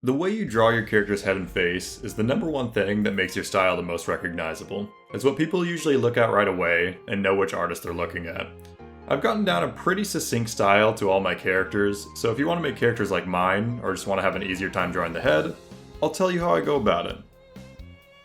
The way you draw your character's head and face is the number one thing that makes your style the most recognizable. It's what people usually look at right away and know which artist they're looking at. I've gotten down a pretty succinct style to all my characters, so if you want to make characters like mine, or just want to have an easier time drawing the head, I'll tell you how I go about it.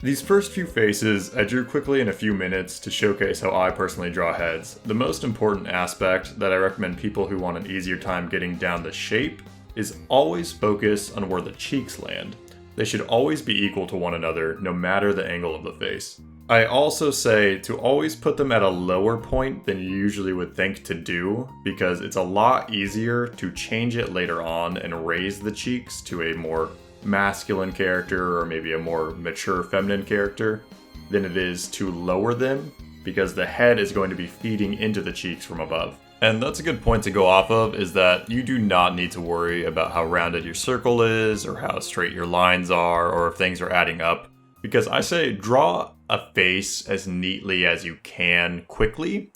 These first few faces I drew quickly in a few minutes to showcase how I personally draw heads. The most important aspect that I recommend people who want an easier time getting down the shape is always focus on where the cheeks land. They should always be equal to one another, no matter the angle of the face. I also say to always put them at a lower point than you usually would think to do, because it's a lot easier to change it later on and raise the cheeks to a more masculine character or maybe a more mature feminine character than it is to lower them, because the head is going to be feeding into the cheeks from above. And that's a good point to go off of, is that you do not need to worry about how rounded your circle is or how straight your lines are or if things are adding up, because I say draw a face as neatly as you can quickly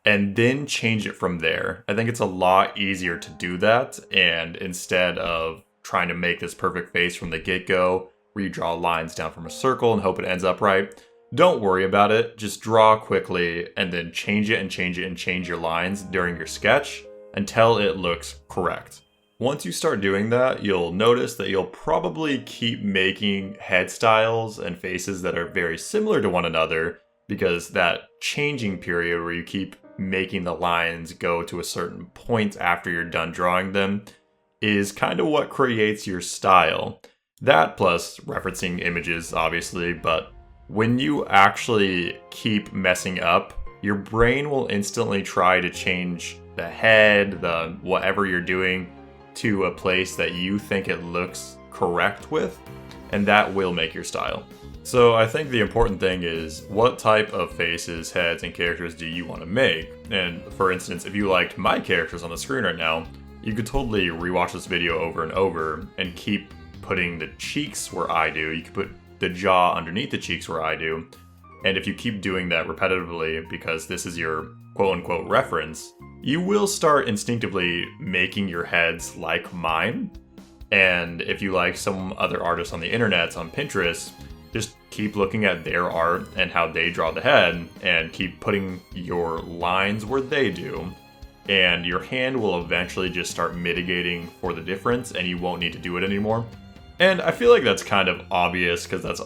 and then change it from there. I think it's a lot easier to do that, and instead of trying to make this perfect face from the get-go where you draw lines down from a circle and hope it ends up right, don't worry about it. Just draw quickly and then change it and change it and change your lines during your sketch until it looks correct. Once you start doing that, you'll notice that you'll probably keep making head styles and faces that are very similar to one another, because that changing period where you keep making the lines go to a certain point after you're done drawing them is kind of what creates your style. That plus referencing images, obviously, but when you actually keep messing up, your brain will instantly try to change the head, the whatever you're doing, to a place that you think it looks correct with, and that will make your style. So I think the important thing is, what type of faces, heads, and characters do you want to make? And for instance, if you liked my characters on the screen right now, you could totally rewatch this video over and over and keep putting the cheeks where I do. You could put the jaw underneath the cheeks where I do. And if you keep doing that repetitively, because this is your quote-unquote reference, you will start instinctively making your heads like mine. And if you like some other artists on the internet, on Pinterest, just keep looking at their art and how they draw the head and keep putting your lines where they do. And your hand will eventually just start mitigating for the difference and you won't need to do it anymore. And I feel like that's kind of obvious because that's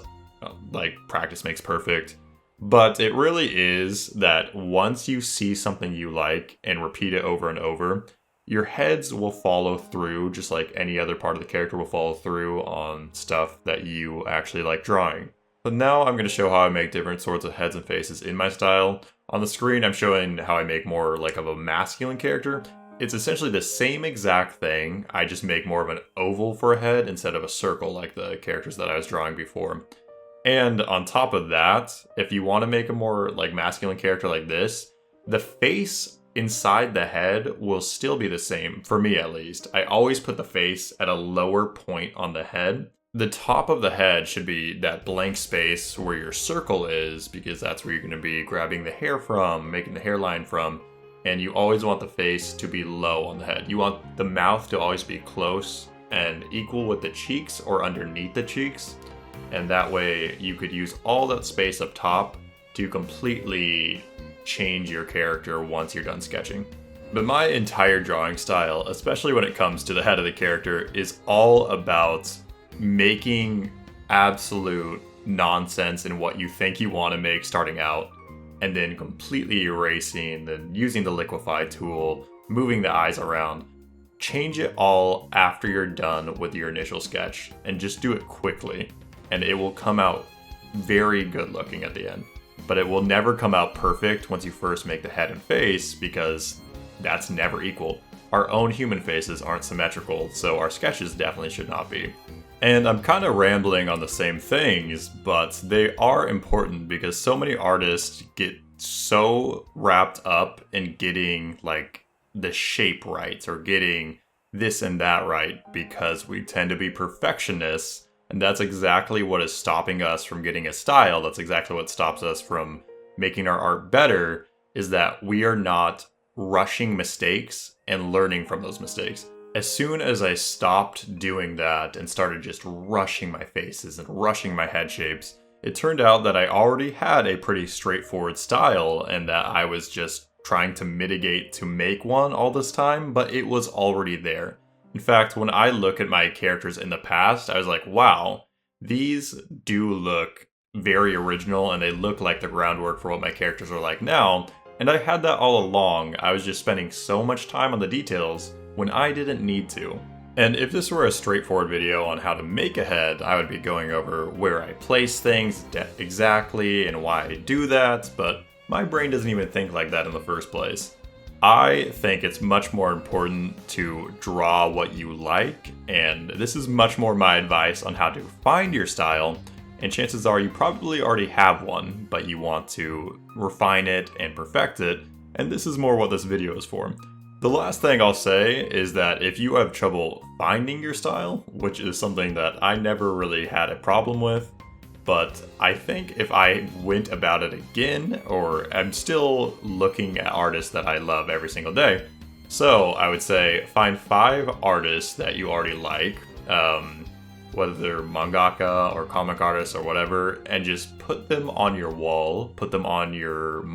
like practice makes perfect. But it really is that once you see something you like and repeat it over and over, your heads will follow through just like any other part of the character will follow through on stuff that you actually like drawing. But now I'm going to show how I make different sorts of heads and faces in my style. On the screen, I'm showing how I make more like of a masculine character. It's essentially the same exact thing, I just make more of an oval for a head instead of a circle like the characters that I was drawing before. And on top of that, if you want to make a more like masculine character like this, the face inside the head will still be the same, for me at least. I always put the face at a lower point on the head. The top of the head should be that blank space where your circle is, because that's where you're going to be grabbing the hair from, making the hairline from. And you always want the face to be low on the head. You want the mouth to always be close and equal with the cheeks or underneath the cheeks. And that way you could use all that space up top to completely change your character once you're done sketching. But my entire drawing style, especially when it comes to the head of the character, is all about making absolute nonsense in what you think you want to make starting out, and then completely erasing, then using the liquify tool, moving the eyes around. Change it all after you're done with your initial sketch, and just do it quickly, and it will come out very good looking at the end. But it will never come out perfect once you first make the head and face, because that's never equal. Our own human faces aren't symmetrical, so our sketches definitely should not be. And I'm kind of rambling on the same things, but they are important because so many artists get so wrapped up in getting like the shape right or getting this and that right, because we tend to be perfectionists, and that's exactly what is stopping us from getting a style. That's exactly what stops us from making our art better, is that we are not rushing mistakes and learning from those mistakes. as soon as I stopped doing that and started just rushing my faces and rushing my head shapes, it turned out that I already had a pretty straightforward style and that I was just trying to mitigate to make one all this time, but it was already there. In fact, when I look at my characters in the past, I was like, wow, these do look very original and they look like the groundwork for what my characters are like now. And I had that all along. I was just spending so much time on the details when I didn't need to. And if this were a straightforward video on how to make a head, I would be going over where I place things exactly and why I do that, but my brain doesn't even think like that in the first place. I think it's much more important to draw what you like, and this is much more my advice on how to find your style, and chances are you probably already have one, but you want to refine it and perfect it, and this is more what this video is for. The last thing I'll say is that if you have trouble finding your style, which is something that I never really had a problem with, but I think if I went about it again, or I'm still looking at artists that I love every single day, so I would say find 5 artists that you already like, whether they're mangaka or comic artists or whatever, and just put them on your wall, put them on your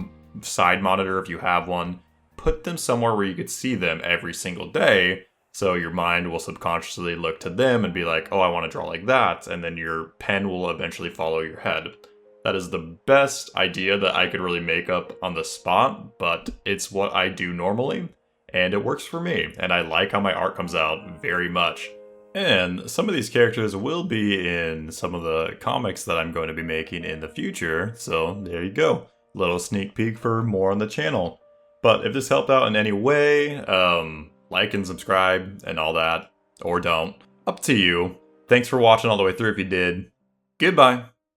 side monitor if you have one, put them somewhere where you could see them every single day, so your mind will subconsciously look to them and be like, oh, I want to draw like that, and then your pen will eventually follow your head. That is the best idea that I could really make up on the spot, but it's what I do normally, and it works for me, and I like how my art comes out very much. And some of these characters will be in some of the comics that I'm going to be making in the future, so there you go. Little sneak peek for more on the channel. But if this helped out in any way, like and subscribe and all that, or don't. Up to you. Thanks for watching all the way through if you did. Goodbye.